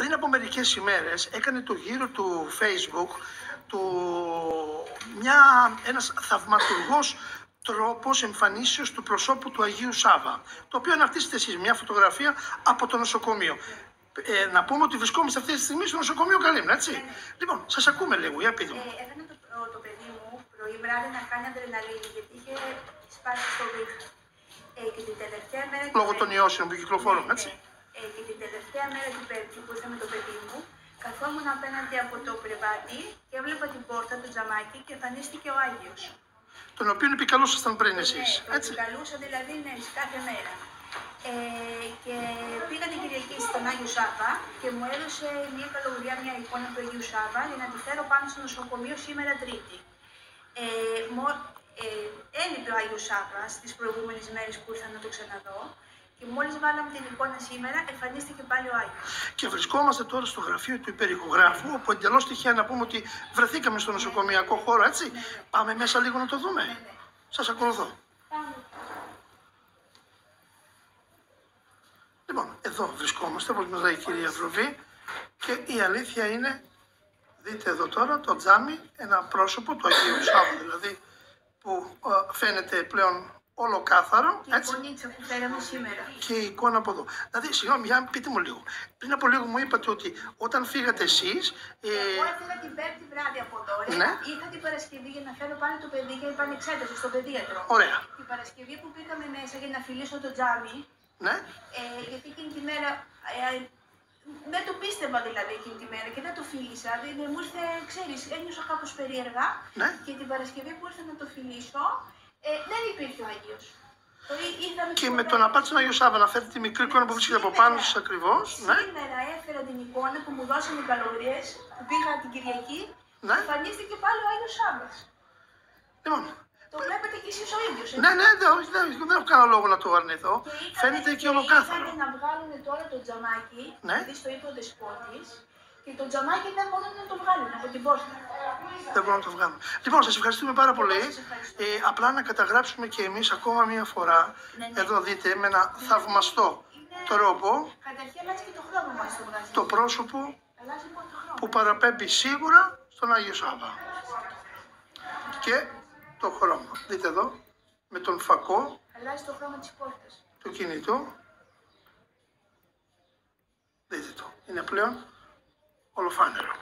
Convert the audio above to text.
πριν από μερικές ημέρες έκανε το γύρο του Facebook ένας θαυματουργός τρόπος εμφανίσεως του προσώπου του Αγίου Σάβα, το οποίο αναρτήσετε εσείς μια φωτογραφία από το νοσοκομείο. Να πούμε ότι βρισκόμαστε αυτή τη στιγμή στο νοσοκομείο Καλύμνα, έτσι. Ναι. Λοιπόν, σας ακούμε λίγο, για πείτε μου. Έφερε το παιδί μου πρωί βράδυ να κάνει αδρεναλίνη, γιατί είχε σπάσει στο βήχα. Και την τελευταία μέρα... Λόγω των ιώσεων που κυκλοφορούν, έτσι. Και την τελευταία μέρα του Πέμπτη που ήρθα με το παιδί μου, καθόμουν απέναντι από το κρεβάτι και έβλεπα την πόρτα του τζαμάκι και εμφανίστηκε ο Άγιος. Τον οποίο επικαλούσασταν πριν εσείς, Ναι, έτσι. τον επικαλούσα δηλαδή κάθε μέρα. Και πήγα την Κυριακή στον Άγιο Σάβα και μου έδωσε μια καλογριά, μια εικόνα του Αγίου Σάβα για να τη φέρω πάνω στο νοσοκομείο σήμερα Τρίτη. Έλειπε ο Άγιος Σάββας τις προηγούμενες μέρες που ήρθα να το ξαναδώ και μόλις βάλαμε την εικόνα σήμερα εμφανίστηκε πάλι ο Άγιος. Και βρισκόμαστε τώρα στο γραφείο του υπερηχογράφου, όπου εντελώς τυχαία να πούμε ότι βρεθήκαμε στο νοσοκομειακό χώρο, έτσι. Ναι. Πάμε μέσα λίγο να το δούμε. Ναι. Σας ακολουθώ. Πάμε. Λοιπόν, εδώ βρισκόμαστε, όπως μας λέει η κυρία Βροβή, και η αλήθεια είναι, δείτε εδώ τώρα το τζάμι, ένα πρόσωπο του Αγίου Σάββα δηλαδή, που φαίνεται πλέον ολοκάθαρο, Και η έτσι. εικονίτσα που φέραμε σήμερα. Και η εικόνα από εδώ. Δηλαδή, συγγνώμη, για πείτε μου λίγο. Πριν από λίγο μου είπατε ότι όταν φύγατε εσείς... Εγώ έφυγα την Πέμπτη βράδυ από εδώ. Ναι. Είχα την Παρασκευή για να φέρω πάλι το παιδί για επανεξέταση στον παιδίατρο. Ωραία. Την Παρασκευή που πήγαμε μέσα για να φιλήσω το τζάμι, Ναι. γιατί εκείνη τη μέρα δεν το πίστευα δηλαδή εκείνη τη μέρα και δεν το φίλησα. Μου ήρθε, ξέρεις, ένιωσα κάπως περίεργα. Ναι. Και την Παρασκευή που ήρθα να το φιλήσω, δεν υπήρχε ο Άγιος. Και με τον απάτη στον Αγίου Σάββα να φέρετε τη μικρή εικόνα που βρίσκεται από πάνω σας ακριβώς. Ναι. Σήμερα έφερα την εικόνα που μου δώσαν οι καλογριές, που πήγα την Κυριακή, Ναι. εμφανίστηκε πάλι ο Άγιος Σάββας. Λοιπόν. Το βλέπετε κι εσείς ο ίδιος, Ναι, ναι, δεν έχω κανένα λόγο να το αρνηθώ. Φαίνεται και ολοκάθαρο. Ήρθανε να βγάλουν τώρα το τζαμάκι, Ναι. δηλαδή στο είπε ο δεσπότης, και το τζαμάκι δεν μπορούν να το βγάλουν από την πόρτα. Δεν μπορούμε να το βγάλουμε. Λοιπόν, σας ευχαριστούμε πάρα πολύ. Σας ευχαριστώ. Απλά να καταγράψουμε και εμείς ακόμα μία φορά, Ναι. εδώ δείτε, με ένα θαυμαστό τρόπο, Καταρχήν αλλάζει και το χρώμα μας το βγάζει. το πρόσωπο Αλλάζει μόνο το χρώμα. που παραπέμπει σίγουρα στον Άγιο Σάββα. Και το χρώμα. Δείτε εδώ, με τον φακό Αλλάζει το χρώμα της πόρτας. του κινητού. Δείτε το. Είναι πλέον ολοφάνερο.